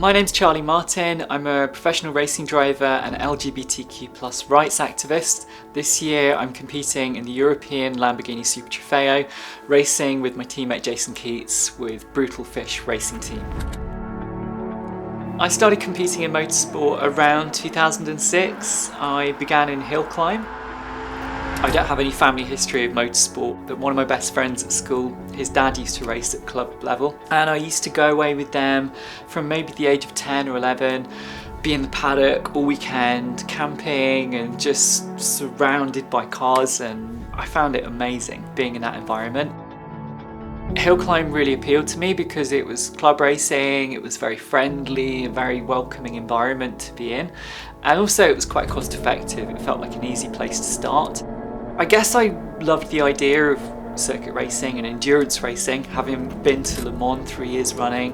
My name's Charlie Martin. I'm a professional racing driver and LGBTQ+ rights activist. This year I'm competing in the European Lamborghini Super Trofeo, racing with my teammate Jason Keats with Brutal Fish Racing Team. I started competing in motorsport around 2006. I began in hill climb. I don't have any family history of motorsport, but one of my best friends at school, his dad used to race at club level, and I used to go away with them from maybe the age of 10 or 11, be in the paddock all weekend, camping and just surrounded by cars, and I found it amazing being in that environment. Hill climb really appealed to me because it was club racing, it was very friendly, a very welcoming environment to be in, and also it was quite cost effective. It felt like an easy place to start. I guess I loved the idea of circuit racing and endurance racing, having been to Le Mans 3 years running.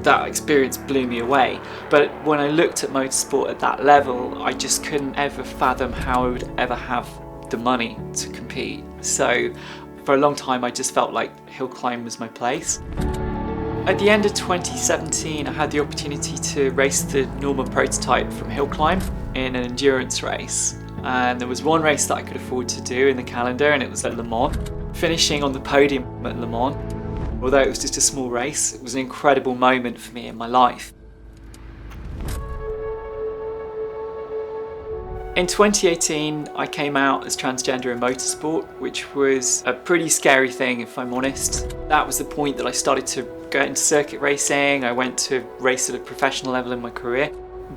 That experience blew me away, but when I looked at motorsport at that level, I just couldn't ever fathom how I would ever have the money to compete. So for a long time I just felt like hill climb was my place. At the end of 2017 I had the opportunity to race the normal prototype from hill climb in an endurance race. And there was one race that I could afford to do in the calendar, and it was at Le Mans. Finishing on the podium at Le Mans, although it was just a small race, it was an incredible moment for me in my life. In 2018 I came out as transgender in motorsport, which was a pretty scary thing if I'm honest. That was the point that I started to go into circuit racing. I went to race at a professional level in my career.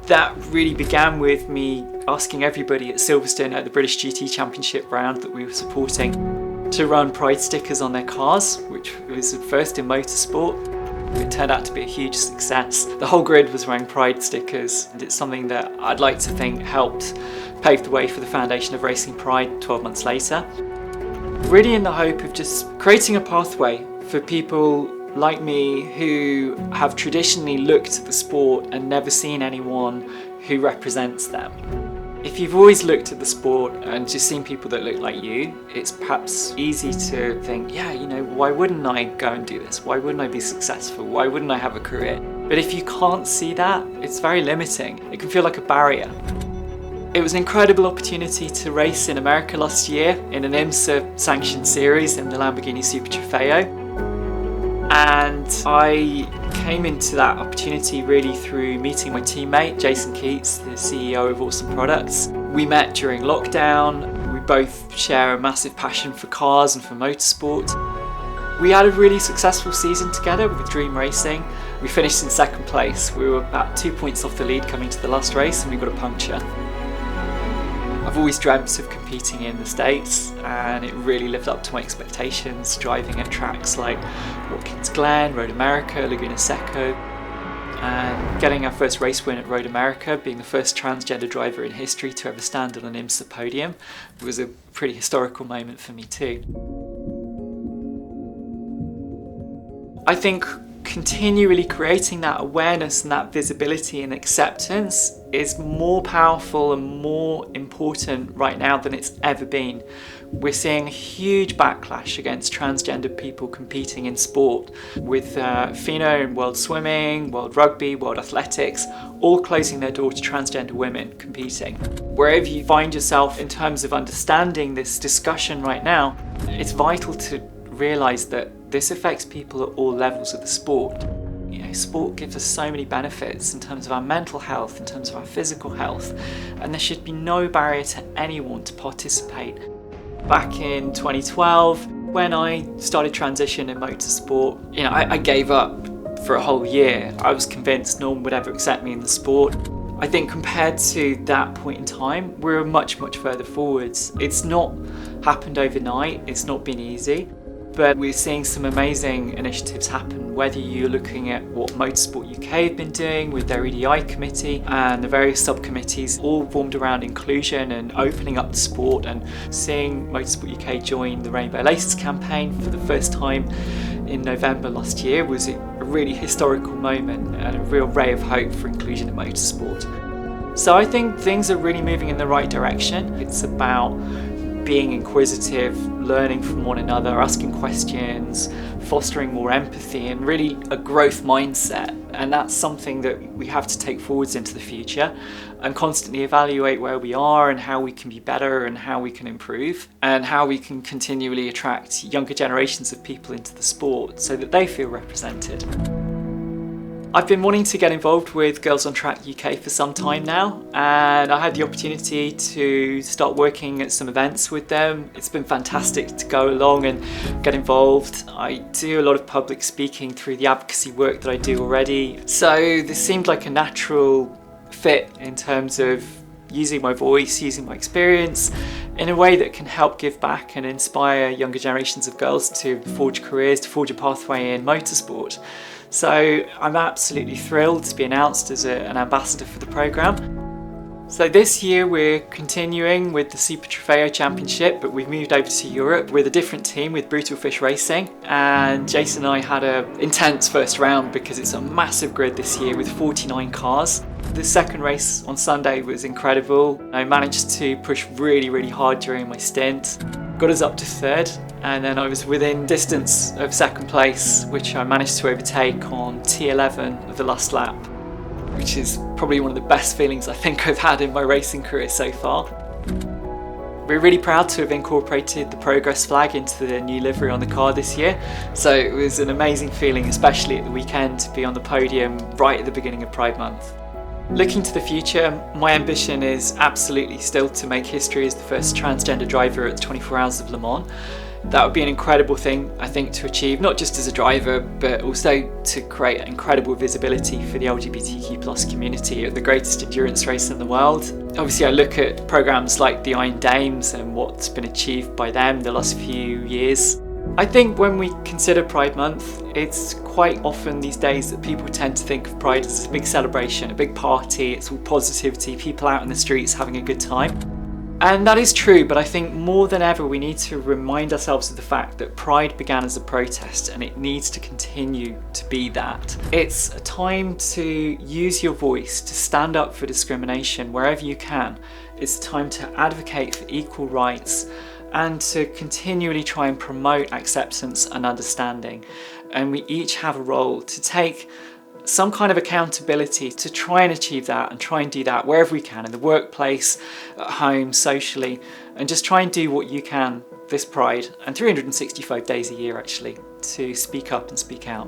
That really began with me asking everybody at Silverstone at the British GT Championship round that we were supporting to run pride stickers on their cars, which was the first in motorsport. It turned out to be a huge success. The whole grid was wearing pride stickers, and it's something that I'd like to think helped pave the way for the foundation of Racing Pride 12 months later. Really in the hope of just creating a pathway for people like me who have traditionally looked at the sport and never seen anyone who represents them. If you've always looked at the sport and just seen people that look like you, it's perhaps easy to think, yeah, you know, why wouldn't I go and do this? Why wouldn't I be successful? Why wouldn't I have a career? But if you can't see that, it's very limiting. It can feel like a barrier. It was an incredible opportunity to race in America last year in an IMSA sanctioned series in the Lamborghini Super Trofeo. And I came into that opportunity really through meeting my teammate, Jason Keats, the CEO of Awesome Products. We met during lockdown. We both share a massive passion for cars and for motorsport. We had a really successful season together with Dream Racing. We finished in second place. We were about 2 points off the lead coming to the last race, and we got a puncture. I've always dreamt of competing in the States, and it really lived up to my expectations, driving at tracks like Watkins Glen, Road America, Laguna Seca, and getting our first race win at Road America, being the first transgender driver in history to ever stand on an IMSA podium, was a pretty historical moment for me too. I think continually creating that awareness and that visibility and acceptance is more powerful and more important right now than it's ever been. We're seeing a huge backlash against transgender people competing in sport, with FINA and World Swimming, World Rugby, World Athletics, all closing their door to transgender women competing. Wherever you find yourself in terms of understanding this discussion right now, it's vital to realise that this affects people at all levels of the sport. You know, sport gives us so many benefits in terms of our mental health, in terms of our physical health, and there should be no barrier to anyone to participate. Back in 2012, when I started transition in motorsport, I gave up for a whole year. I was convinced no one would ever accept me in the sport. I think compared to that point in time, we're much, much further forwards. It's not happened overnight, it's not been easy. But we're seeing some amazing initiatives happen, whether you're looking at what Motorsport UK have been doing with their EDI committee and the various subcommittees all formed around inclusion and opening up the sport, and seeing Motorsport UK join the Rainbow Laces campaign for the first time in November last year was a really historical moment and a real ray of hope for inclusion in motorsport. So I think things are really moving in the right direction. It's about being inquisitive, learning from one another, asking questions, fostering more empathy, and really a growth mindset. And that's something that we have to take forwards into the future and constantly evaluate where we are and how we can be better and how we can improve and how we can continually attract younger generations of people into the sport so that they feel represented. I've been wanting to get involved with Girls on Track UK for some time now, and I had the opportunity to start working at some events with them. It's been fantastic to go along and get involved. I do a lot of public speaking through the advocacy work that I do already, so this seemed like a natural fit in terms of using my voice, using my experience in a way that can help give back and inspire younger generations of girls to forge careers, to forge a pathway in motorsport. So I'm absolutely thrilled to be announced as an ambassador for the programme. So this year we're continuing with the Super Trofeo Championship, but we've moved over to Europe with a different team, with Brutal Fish Racing. And Jason and I had an intense first round because it's a massive grid this year with 49 cars. The second race on Sunday was incredible. I managed to push really hard during my stint, got us up to third, and then I was within distance of second place, which I managed to overtake on T11 of the last lap, which is probably one of the best feelings I think I've had in my racing career so far. We're really proud to have incorporated the Progress flag into the new livery on the car this year, so it was an amazing feeling, especially at the weekend, to be on the podium right at the beginning of Pride Month. Looking to the future, my ambition is absolutely still to make history as the first transgender driver at 24 Hours of Le Mans. That would be an incredible thing, I think, to achieve, not just as a driver, but also to create incredible visibility for the LGBTQ+ community at the greatest endurance race in the world. Obviously, I look at programmes like the Iron Dames and what's been achieved by them the last few years. I think when we consider Pride Month, it's quite often these days that people tend to think of Pride as a big celebration, a big party, it's all positivity, people out in the streets having a good time. And that is true, but I think more than ever we need to remind ourselves of the fact that Pride began as a protest and it needs to continue to be that. It's a time to use your voice, to stand up for discrimination wherever you can. It's a time to advocate for equal rights and to continually try and promote acceptance and understanding. And we each have a role to take some kind of accountability to try and achieve that and try and do that wherever we can, in the workplace, at home, socially, and just try and do what you can this Pride and 365 days a year actually to speak up and speak out.